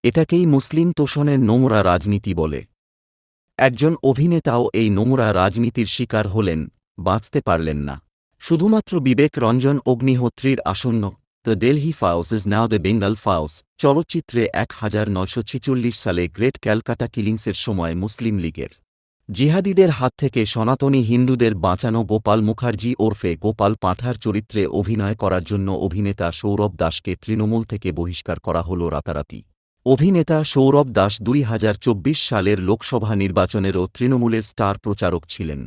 এটাকেই মুসলিম তোষণের নোংরা রাজনীতি বলে। একজন অভিনেতাও এই নোংরা রাজনীতির শিকার হলেন, বাঁচতে পারলেন না। শুধুমাত্র বিবেক রঞ্জন অগ্নিহোত্রীর আসন্ন the Delhi files is now the Bengal files চলচ্চিত্রে 1946 সালে গ্রেট ক্যালকাটা কিলিংসের সময় মুসলিম লীগের জিহাদিদের হাত থেকে সনাতনী হিন্দুদের বাঁচানো গোপাল মুখার্জি ওরফে গোপাল পাঁঠার চরিত্রে অভিনয় করার জন্য অভিনেতা সৌরভ দাসকে তৃণমূল থেকে বহিষ্কার করা হল রাতারাতি। অভিনেতা সৌরভ দাস 2024 সালের লোকসভা নির্বাচনেরও তৃণমূলের স্টার প্রচারক ছিলেন।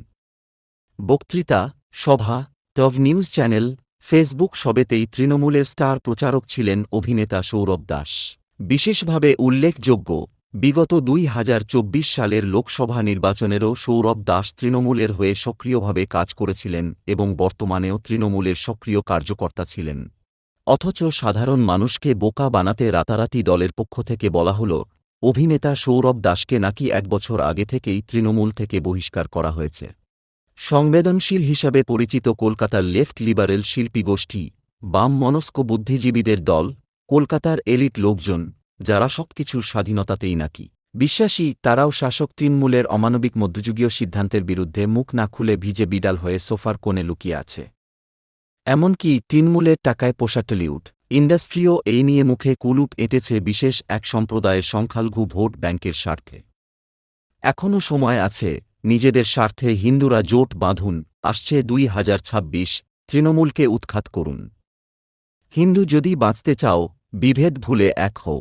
বক্তৃতা, সভা, টভ নিউজ চ্যানেল, ফেসবুক সবেতেই তৃণমূলের স্টার প্রচারক ছিলেন অভিনেতা সৌরভ দাস। বিশেষভাবে উল্লেখযোগ্য, বিগত 2024 সালের লোকসভা নির্বাচনেরও সৌরভ দাস তৃণমূলের হয়ে সক্রিয়ভাবে কাজ করেছিলেন এবং বর্তমানেও তৃণমূলের সক্রিয় কার্যকর্তা ছিলেন। অথচ সাধারণ মানুষকে বোকা বানাতে রাতারাতি দলের পক্ষ থেকে বলা হল, অভিনেতা সৌরভ দাসকে নাকি 1 বছর আগে থেকেই তৃণমূল থেকে বহিষ্কার করা হয়েছে। সংবেদনশীল হিসাবে পরিচিত কলকাতার লেফট লিবারেল শিল্পী গোষ্ঠী, বাম মনস্ক বুদ্ধিজীবীদের দল, কলকাতার এলিট লোকজন, যারা সবকিছুর স্বাধীনতাতেই নাকি বিশ্বাসী, তারাও শাসক তৃণমূলের অমানবিক মধ্যযুগীয় সিদ্ধান্তের বিরুদ্ধে মুখ না খুলে ভিজে বিড়াল হয়ে সোফার কোণে লুকিয়ে আছে। এমনকি তৃণমূলের টাকায় পোষা টলিউড ইন্ডাস্ট্রিও এই নিয়ে মুখে কুলুপ এঁটেছে বিশেষ এক সম্প্রদায়ের সংখ্যালঘু ভোট ব্যাংকের স্বার্থে। এখনও সময় আছে, নিজেদের স্বার্থে হিন্দুরা জোট বাঁধুন। আসছে 2026, তৃণমূলকে উৎখাত করুন। হিন্দু যদি বাঁচতে চাও, বিভেদ ভুলে এক হও।